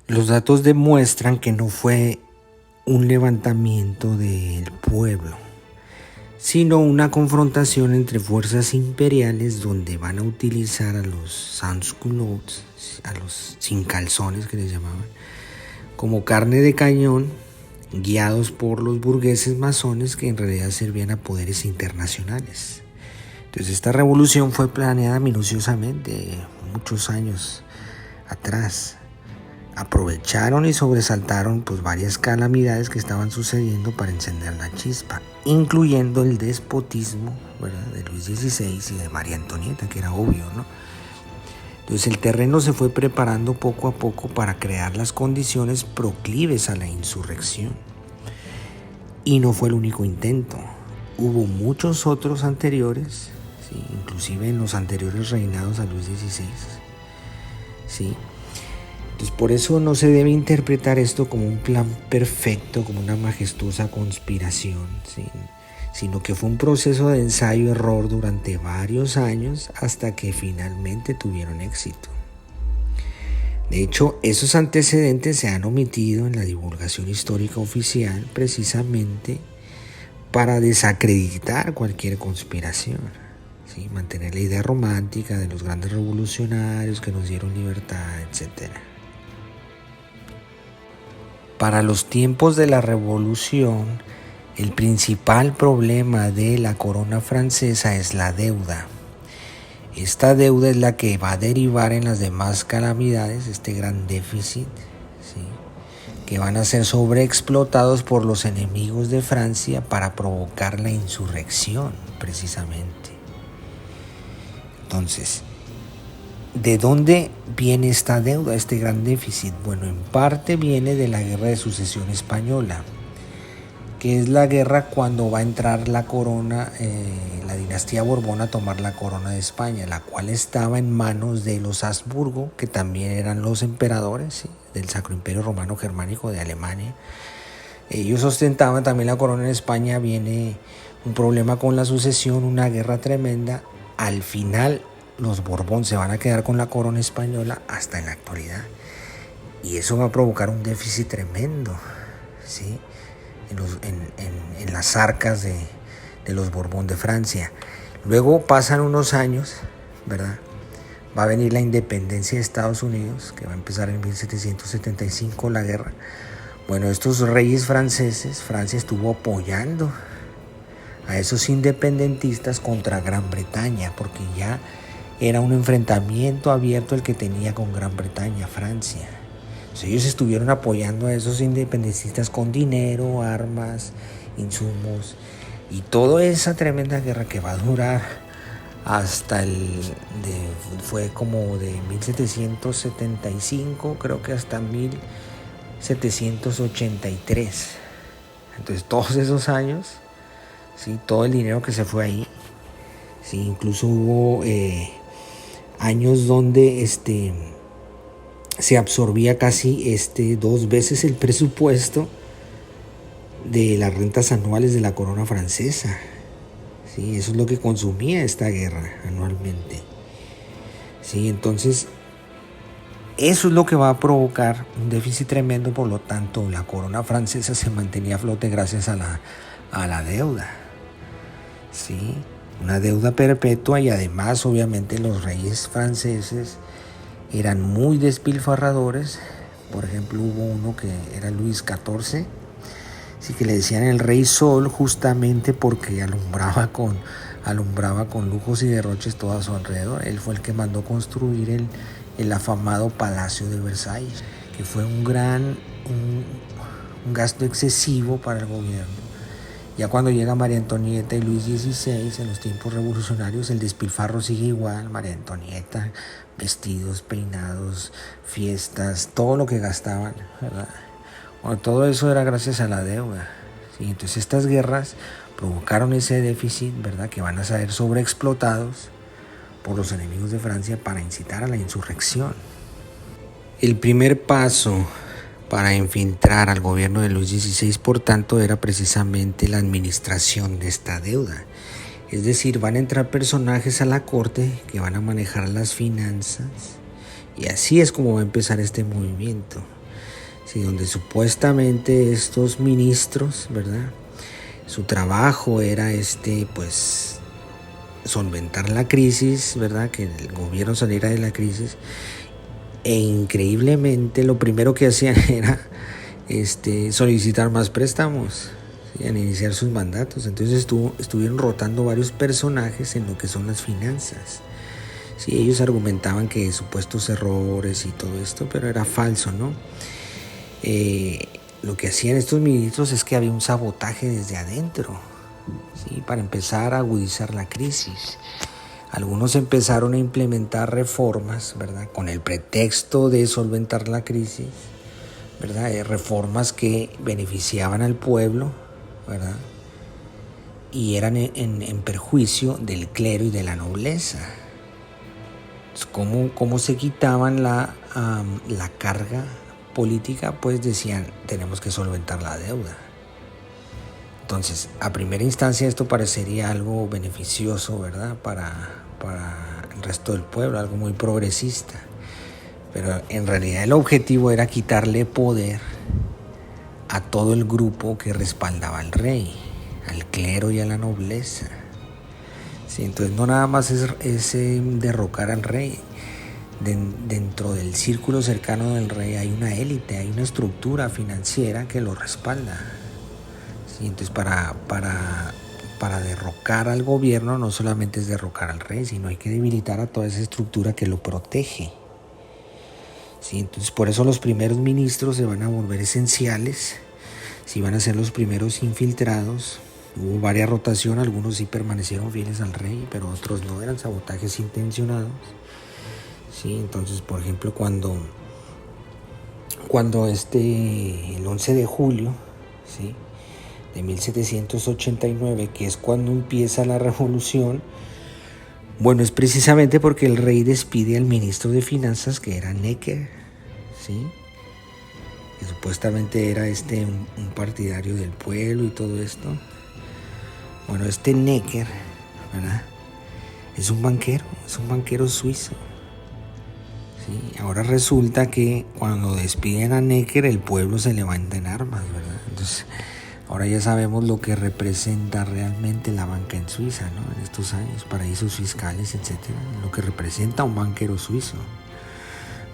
Los datos demuestran que no fue un levantamiento del pueblo, sino una confrontación entre fuerzas imperiales donde van a utilizar a los sans-culottes, a los sin calzones que les llamaban, como carne de cañón, guiados por los burgueses masones que en realidad servían a poderes internacionales. Entonces esta revolución fue planeada minuciosamente muchos años atrás. Aprovecharon y sobresaltaron varias calamidades que estaban sucediendo para encender la chispa, incluyendo el despotismo, ¿verdad?, de Luis XVI y de María Antonieta, que era obvio, ¿no? Entonces el terreno se fue preparando poco a poco para crear las condiciones proclives a la insurrección. Y no fue el único intento. Hubo muchos otros anteriores, ¿sí?, inclusive en los anteriores reinados a Luis XVI, ¿sí? Entonces por eso no se debe interpretar esto como un plan perfecto, como una majestuosa conspiración, ¿sí?, sino que fue un proceso de ensayo-error durante varios años hasta que finalmente tuvieron éxito. De hecho, esos antecedentes se han omitido en la divulgación histórica oficial precisamente para desacreditar cualquier conspiración, ¿sí?, mantener la idea romántica de los grandes revolucionarios que nos dieron libertad, etc. Para los tiempos de la revolución, el principal problema de la corona francesa es la deuda. Esta deuda es la que va a derivar en las demás calamidades, este gran déficit, ¿sí?, que van a ser sobreexplotados por los enemigos de Francia para provocar la insurrección, precisamente. Entonces, ¿de dónde viene esta deuda, este gran déficit? Bueno, en parte viene de la Guerra de Sucesión Española, que es la guerra cuando va a entrar la corona, la dinastía Borbón a tomar la corona de España, la cual estaba en manos de los Habsburgo, que también eran los emperadores, ¿sí?, del Sacro Imperio Romano Germánico de Alemania. Ellos ostentaban también la corona en España. Viene un problema con la sucesión, una guerra tremenda. Al final los Borbón se van a quedar con la corona española hasta en la actualidad, y eso va a provocar un déficit tremendo, ¿sí?, en las arcas de los Borbón de Francia. Luego pasan unos años, ¿verdad? Va a venir la independencia de Estados Unidos, que va a empezar en 1775 la guerra. Bueno, estos reyes franceses, Francia estuvo apoyando a esos independentistas contra Gran Bretaña, porque ya era un enfrentamiento abierto el que tenía con Gran Bretaña, Francia. Entonces ellos estuvieron apoyando a esos independentistas con dinero, armas, insumos, y toda esa tremenda guerra que va a durar hasta fue como de 1775, creo que hasta 1783. Entonces todos esos años, ¿sí?, todo el dinero que se fue ahí, ¿sí?, incluso hubo años donde se absorbía casi 2 veces el presupuesto de las rentas anuales de la corona francesa. Sí, eso es lo que consumía esta guerra anualmente. Sí, entonces eso es lo que va a provocar un déficit tremendo. Por lo tanto, la corona francesa se mantenía a flote gracias a la deuda. Sí, una deuda perpetua, y además obviamente los reyes franceses eran muy despilfarradores. Por ejemplo, hubo uno que era Luis XIV, sí, que le decían el Rey Sol, justamente porque alumbraba con lujos y derroches todo a su alrededor. Él fue el que mandó construir el afamado Palacio de Versalles, que fue un gasto excesivo para el gobierno. Ya cuando llega María Antonieta y Luis XVI, en los tiempos revolucionarios, el despilfarro sigue igual. María Antonieta, vestidos, peinados, fiestas, todo lo que gastaban, ¿verdad? Bueno, todo eso era gracias a la deuda, ¿sí? Entonces estas guerras provocaron ese déficit, ¿verdad?, que van a ser sobreexplotados por los enemigos de Francia para incitar a la insurrección. El primer paso para infiltrar al gobierno de Luis XVI, por tanto, era precisamente la administración de esta deuda. Es decir, van a entrar personajes a la corte que van a manejar las finanzas, y así es como va a empezar este movimiento. ¿sí? Donde supuestamente estos ministros, ¿verdad? Su trabajo era pues solventar la crisis, ¿verdad? Que el gobierno saliera de la crisis. E increíblemente lo primero que hacían era solicitar más préstamos, ¿sí? Al iniciar sus mandatos. Entonces estuvieron rotando varios personajes en lo que son las finanzas. Sí, ellos argumentaban que supuestos errores y todo esto, pero era falso, ¿no? Lo que hacían estos ministros es que había un sabotaje desde adentro, ¿sí? Para empezar a agudizar la crisis. Algunos empezaron a implementar reformas, ¿verdad? Con el pretexto de solventar la crisis, ¿verdad? Reformas que beneficiaban al pueblo, ¿verdad? Y eran en perjuicio del clero y de la nobleza. ¿Cómo se quitaban la carga política? Pues decían, tenemos que solventar la deuda. Entonces, a primera instancia esto parecería algo beneficioso, ¿verdad? Para el resto del pueblo, algo muy progresista. Pero en realidad el objetivo era quitarle poder a todo el grupo que respaldaba al rey, al clero y a la nobleza. Sí, entonces no nada más es derrocar al rey. Dentro del círculo cercano del rey hay una élite, hay una estructura financiera que lo respalda. Sí, entonces para derrocar al gobierno no solamente es derrocar al rey, sino hay que debilitar a toda esa estructura que lo protege. Sí, entonces por eso los primeros ministros se van a volver esenciales, sí, van a ser los primeros infiltrados. Hubo varias rotaciones, algunos sí permanecieron fieles al rey, pero otros no, eran sabotajes intencionados. Sí, entonces, por ejemplo, cuando el 11 de julio, ¿sí?, de 1789, que es cuando empieza la revolución, bueno, es precisamente porque el rey despide al ministro de finanzas, que era Necker, ¿sí?, que supuestamente era un partidario del pueblo y todo esto. Bueno, Necker, ¿verdad?, es un banquero suizo. Sí, ahora resulta que cuando despiden a Necker, el pueblo se levanta en armas, ¿verdad? Entonces, ahora ya sabemos lo que representa realmente la banca en Suiza, ¿no? En estos años, paraísos fiscales, etcétera, lo que representa un banquero suizo,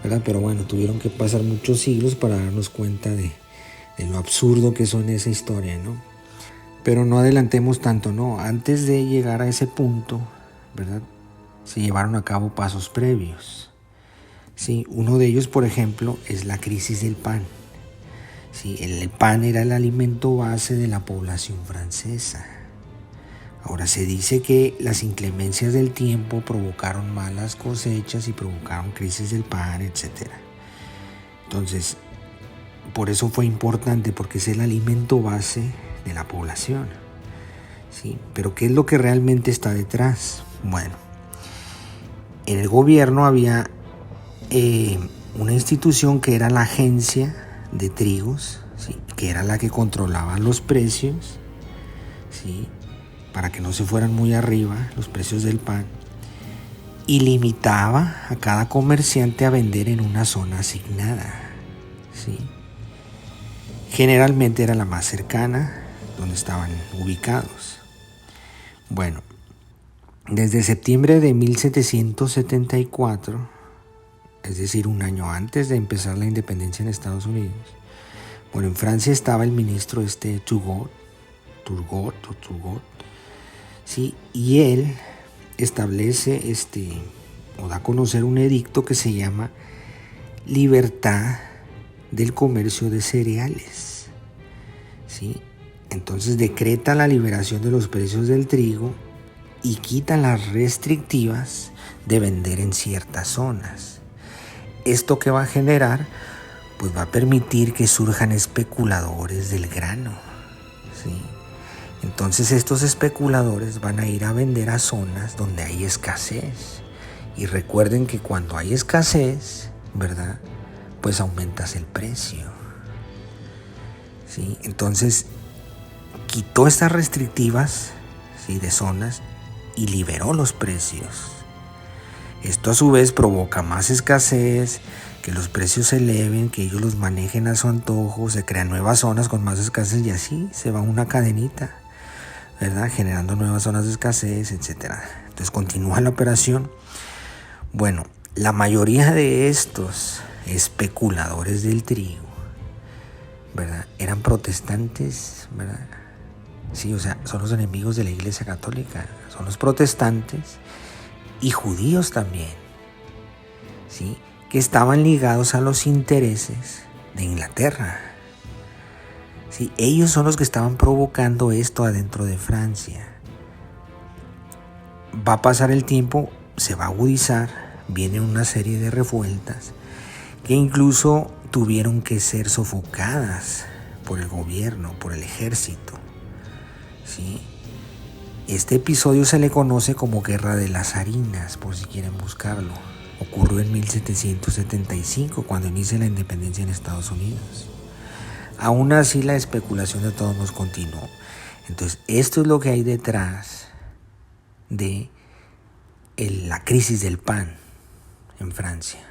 ¿verdad? Pero bueno, tuvieron que pasar muchos siglos para darnos cuenta de lo absurdo que son esa historia, ¿no? Pero no adelantemos tanto, ¿no? Antes de llegar a ese punto, ¿verdad?, se llevaron a cabo pasos previos. Sí, uno de ellos, por ejemplo, es la crisis del pan. Sí, el pan era el alimento base de la población francesa. Ahora se dice que las inclemencias del tiempo provocaron malas cosechas y provocaron crisis del pan, etc. Entonces, por eso fue importante, porque es el alimento base de la población. Sí, pero ¿qué es lo que realmente está detrás? Bueno, en el gobierno había una institución que era la agencia de trigos, ¿sí?, que era la que controlaba los precios, ¿sí?, para que no se fueran muy arriba los precios del pan, y limitaba a cada comerciante a vender en una zona asignada, ¿sí? Generalmente era la más cercana, donde estaban ubicados. Bueno, desde septiembre de 1774, es decir, un año antes de empezar la independencia en Estados Unidos, bueno, en Francia estaba el ministro Turgot, ¿sí?, y él establece o da a conocer un edicto que se llama Libertad del Comercio de Cereales, ¿sí? Entonces decreta la liberación de los precios del trigo y quita las restrictivas de vender en ciertas zonas. ¿Esto qué va a generar? Pues va a permitir que surjan especuladores del grano, ¿sí? Entonces estos especuladores van a ir a vender a zonas donde hay escasez. Y recuerden que cuando hay escasez, ¿verdad?, pues aumentas el precio, ¿sí? Entonces quitó estas restrictivas, ¿sí?, de zonas y liberó los precios. Esto a su vez provoca más escasez, que los precios se eleven, que ellos los manejen a su antojo, se crean nuevas zonas con más escasez y así se va una cadenita, ¿verdad? Generando nuevas zonas de escasez, etc. Entonces continúa la operación. Bueno, la mayoría de estos especuladores del trigo, ¿verdad? Eran protestantes, ¿verdad? Sí, o sea, son los enemigos de la Iglesia Católica, son los protestantes y judíos también, ¿sí? Que estaban ligados a los intereses de Inglaterra. ¿Sí? Ellos son los que estaban provocando esto adentro de Francia. Va a pasar el tiempo, se va a agudizar, viene una serie de revueltas que incluso tuvieron que ser sofocadas por el gobierno, por el ejército. ¿Sí? Este episodio se le conoce como Guerra de las Harinas, por si quieren buscarlo. Ocurrió en 1775, cuando inicia la independencia en Estados Unidos. Aún así, la especulación de todos nos continuó. Entonces, esto es lo que hay detrás de la crisis del pan en Francia.